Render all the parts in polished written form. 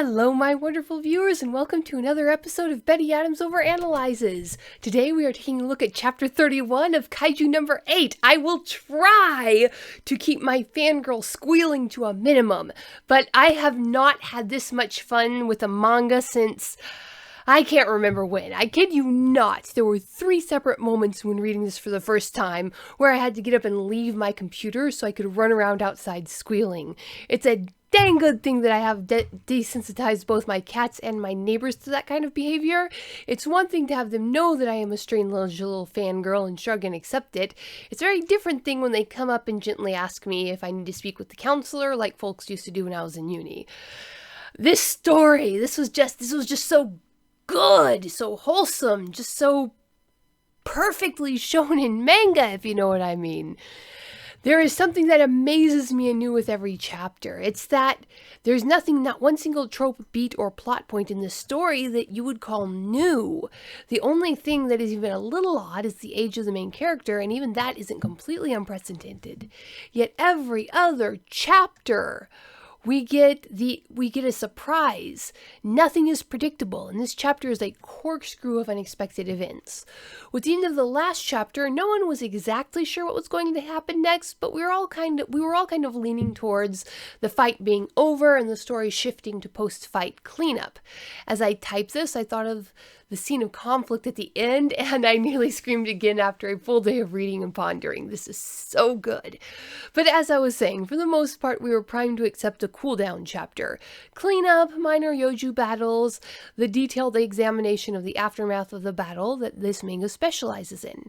Hello, my wonderful viewers, and welcome to another episode of Betty Adams Overanalyzes. Today we are taking a look at Chapter 31 of Kaiju number 8. I will try to keep my fangirl squealing to a minimum, but I have not had this much fun with a manga since I can't remember when. I kid you not. There were 3 separate moments when reading this for the first time where I had to get up and leave my computer so I could run around outside squealing. It's a dang good thing that I have desensitized both my cats and my neighbors to that kind of behavior. It's one thing to have them know that I am a strange little fangirl and shrug and accept it. It's a very different thing when they come up and gently ask me if I need to speak with the counselor like folks used to do when I was in uni. This story, this was just so good, so wholesome, just so perfectly shown in manga, if you know what I mean. There is something that amazes me anew with every chapter. It's that there's not one single trope, beat, or plot point in this story that you would call new. The only thing that is even a little odd is the age of the main character, and even that isn't completely unprecedented. Yet every other chapter, we get a surprise. Nothing is predictable, and this chapter is a corkscrew of unexpected events. With the end of the last chapter, no one was exactly sure what was going to happen next, but we were all kind of leaning towards the fight being over and the story shifting to post-fight cleanup. As I typed this, I thought of the scene of conflict at the end, and I nearly screamed again after a full day of reading and pondering. This is so good. But as I was saying, for the most part, we were primed to accept a cool-down chapter. Cleanup, minor yoju battles, the detailed examination of the aftermath of the battle that this manga specializes in.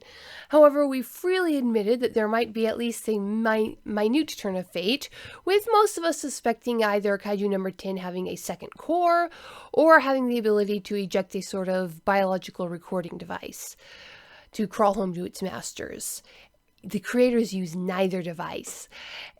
However, we freely admitted that there might be at least a minute turn of fate, with most of us suspecting either Kaiju number 10 having a second core, or having the ability to eject a sort of biological recording device to crawl home to its masters. The creators use neither device.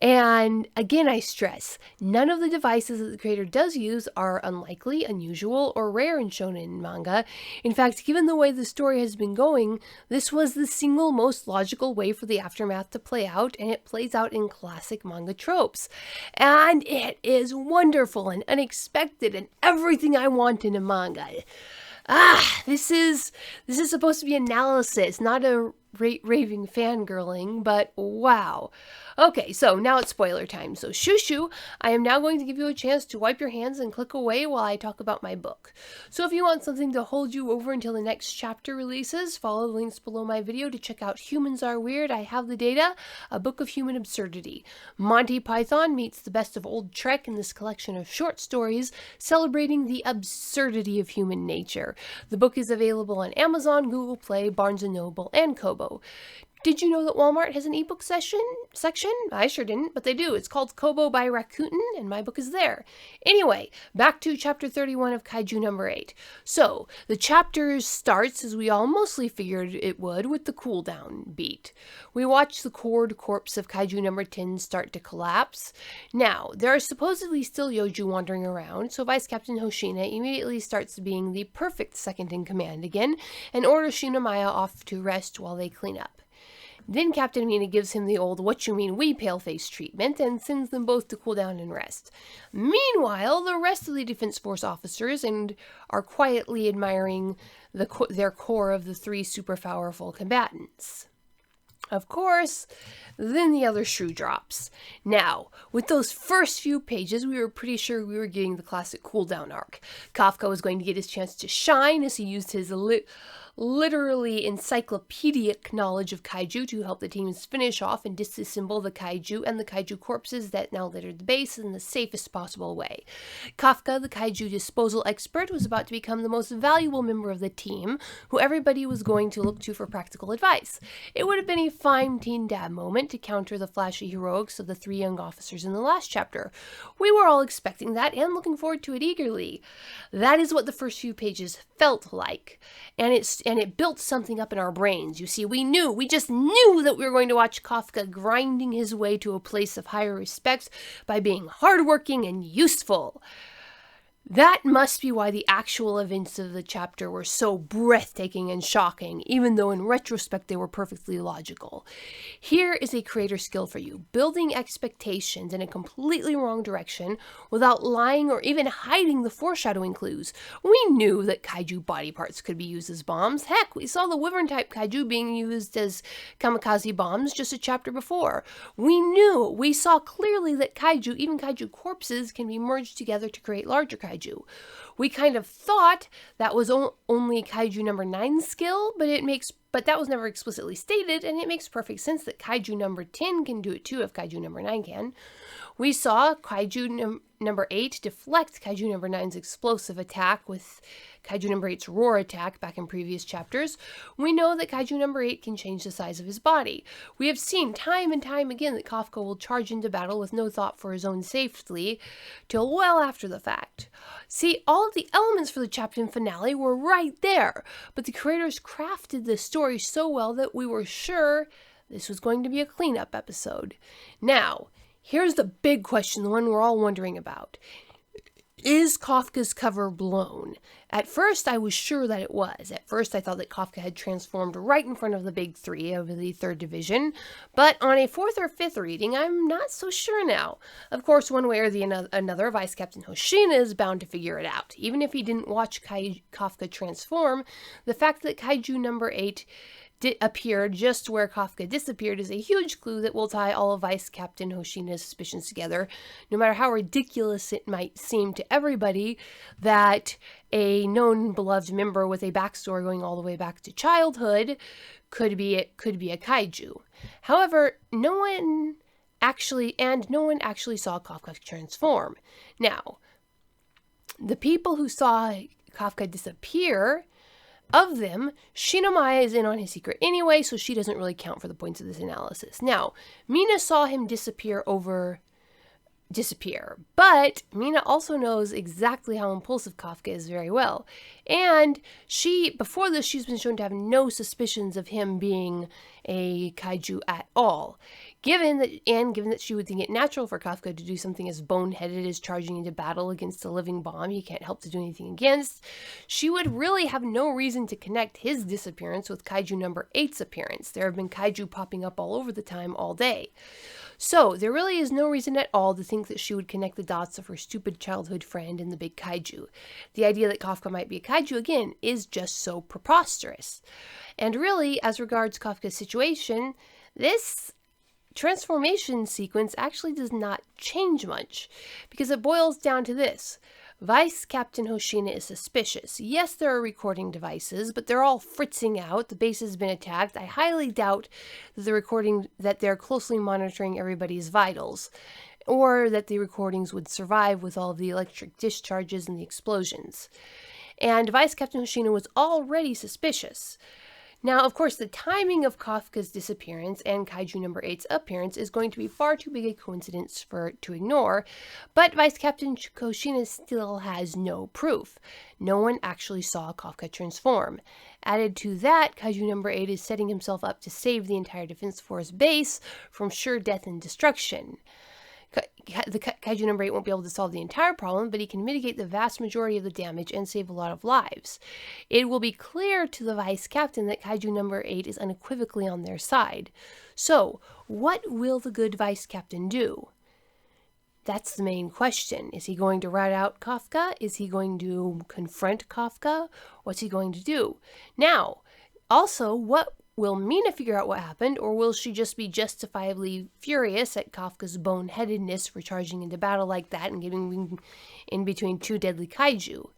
And again, I stress, none of the devices that the creator does use are unlikely, unusual, or rare in shonen manga. In fact, given the way the story has been going, this was the single most logical way for the aftermath to play out, and it plays out in classic manga tropes. And it is wonderful and unexpected and everything I want in a manga. This is supposed to be analysis, not a raving fangirling, but wow. Okay, so now it's spoiler time. So shoo, I am now going to give you a chance to wipe your hands and click away while I talk about my book. So if you want something to hold you over until the next chapter releases, follow the links below my video to check out Humans Are Weird, I Have the Data, a book of human absurdity. Monty Python meets the best of old Trek in this collection of short stories celebrating the absurdity of human nature. The book is available on Amazon, Google Play, Barnes & Noble, and Kobo. Did you know that Walmart has an ebook section? I sure didn't, but they do. It's called Kobo by Rakuten, and my book is there. Anyway, back to chapter 31 of Kaiju number 8. So, the chapter starts, as we all mostly figured it would, with the cool down beat. We watch the cored corpse of Kaiju number 10 start to collapse. Now, there are supposedly still yoju wandering around, so Vice Captain Hoshina immediately starts being the perfect second in command again, and orders Shinamaya off to rest while they clean up. Then Captain Mina gives him the old "what you mean we paleface" treatment and sends them both to cool down and rest. Meanwhile, the rest of the Defense Force officers are quietly admiring their core of the 3 super powerful combatants. Of course, then the other shoe drops. Now, with those first few pages, we were pretty sure we were getting the classic cooldown arc. Kafka was going to get his chance to shine as he used his literally encyclopedic knowledge of kaiju to help the teams finish off and disassemble the kaiju and the kaiju corpses that now littered the base in the safest possible way. Kafka, the kaiju disposal expert, was about to become the most valuable member of the team, who everybody was going to look to for practical advice. It would have been a fine teen dad moment to counter the flashy heroics of the 3 young officers in the last chapter. We were all expecting that and looking forward to it eagerly. That is what the first few pages felt like, and it built something up in our brains. You see, we just knew that we were going to watch Kafka grinding his way to a place of higher respect by being hardworking and useful. That must be why the actual events of the chapter were so breathtaking and shocking, even though in retrospect they were perfectly logical. Here is a creator skill for you, building expectations in a completely wrong direction without lying or even hiding the foreshadowing clues. We knew that kaiju body parts could be used as bombs. Heck, we saw the wyvern-type kaiju being used as kamikaze bombs just a chapter before. We saw clearly that kaiju, even kaiju corpses, can be merged together to create larger kaiju. We kind of thought that was only Kaiju number 9's skill, but that was never explicitly stated, and it makes perfect sense that Kaiju number 10 can do it too if Kaiju number 9 can. We saw Kaiju number 8 deflect Kaiju number 9's explosive attack with Kaiju number 8's roar attack back in previous chapters. We know that Kaiju number 8 can change the size of his body. We have seen time and time again that Kafka will charge into battle with no thought for his own safety till well after the fact. See, all of the elements for the chapter finale were right there, but the creators crafted this story so well that we were sure this was going to be a cleanup episode. Now, here's the big question, the one we're all wondering about. Is Kafka's cover blown? At first, I was sure that it was. At first, I thought that Kafka had transformed right in front of the big three of the 3rd Division. But on a 4th or 5th reading, I'm not so sure now. Of course, one way or another, Vice Captain Hoshina is bound to figure it out. Even if he didn't watch Kafka transform, the fact that Kaiju number 8 appeared just where Kafka disappeared is a huge clue that will tie all of Vice Captain Hoshina's suspicions together, no matter how ridiculous it might seem to everybody that a known beloved member with a backstory going all the way back to childhood could be a kaiju. However, no one actually saw Kafka transform. Now, the people who saw Kafka disappear, of them, Shinomiya is in on his secret anyway, so she doesn't really count for the points of this analysis. Now, Mina saw him disappear, but Mina also knows exactly how impulsive Kafka is very well. And before this, she's been shown to have no suspicions of him being a kaiju at all. Given that she would think it natural for Kafka to do something as boneheaded as charging into battle against a living bomb he can't help to do anything against, she would really have no reason to connect his disappearance with Kaiju number 8's appearance. There have been kaiju popping up all over the time, all day. So, there really is no reason at all to think that she would connect the dots of her stupid childhood friend and the big kaiju. The idea that Kafka might be a kaiju, again, is just so preposterous. And really, as regards Kafka's situation, this transformation sequence actually does not change much, because it boils down to this. Vice Captain Hoshina is suspicious. Yes, there are recording devices, but they're all fritzing out. The base has been attacked. I highly doubt that they're closely monitoring everybody's vitals, or that the recordings would survive with all of the electric discharges and the explosions. And Vice Captain Hoshina was already suspicious. Now, of course, the timing of Kafka's disappearance and Kaiju number 8's appearance is going to be far too big a coincidence to ignore, but Vice Captain Hoshina still has no proof. No one actually saw Kafka transform. Added to that, Kaiju number 8 is setting himself up to save the entire Defense Force base from sure death and destruction. The Kaiju number 8 won't be able to solve the entire problem, but he can mitigate the vast majority of the damage and save a lot of lives. It will be clear to the Vice Captain that Kaiju number 8 is unequivocally on their side. So, what will the good Vice Captain do? That's the main question. Is he going to rat out Kafka? Is he going to confront Kafka? What's he going to do? Now, also, will Mina figure out what happened, or will she just be justifiably furious at Kafka's boneheadedness for charging into battle like that and getting in between two deadly kaiju?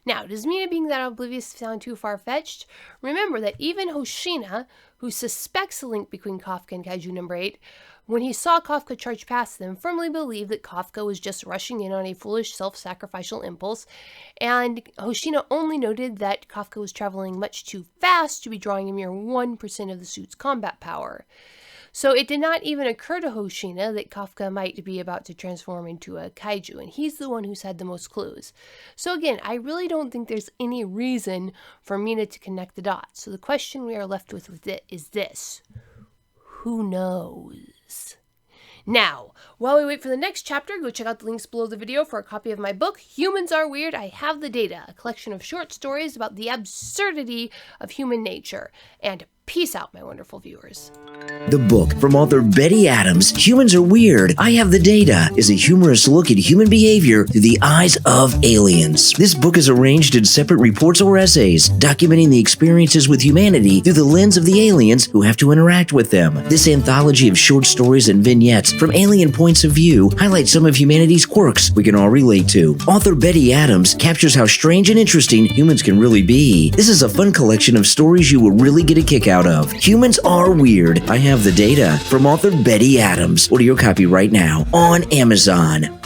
Now, does Mina being that oblivious sound too far-fetched? Remember that even Hoshina, who suspects a link between Kafka and Kaiju number 8, when he saw Kafka charge past them, firmly believed that Kafka was just rushing in on a foolish self-sacrificial impulse, and Hoshina only noted that Kafka was traveling much too fast to be drawing a mere 1% of the suit's combat power. So it did not even occur to Hoshina that Kafka might be about to transform into a kaiju, and he's the one who's had the most clues. So again, I really don't think there's any reason for Mina to connect the dots. So the question we are left with it is this: who knows? Now, while we wait for the next chapter, go check out the links below the video for a copy of my book, Humans Are Weird, I Have the Data, a collection of short stories about the absurdity of human nature. And peace out, my wonderful viewers. The book from author Betty Adams, Humans Are Weird, I Have the Data, is a humorous look at human behavior through the eyes of aliens. This book is arranged in separate reports or essays, documenting the experiences with humanity through the lens of the aliens who have to interact with them. This anthology of short stories and vignettes from alien points of view highlights some of humanity's quirks we can all relate to. Author Betty Adams captures how strange and interesting humans can really be. This is a fun collection of stories you will really get a kick out of. Humans Are Weird, I Have the Data, from author Betty Adams. Order your copy right now on Amazon.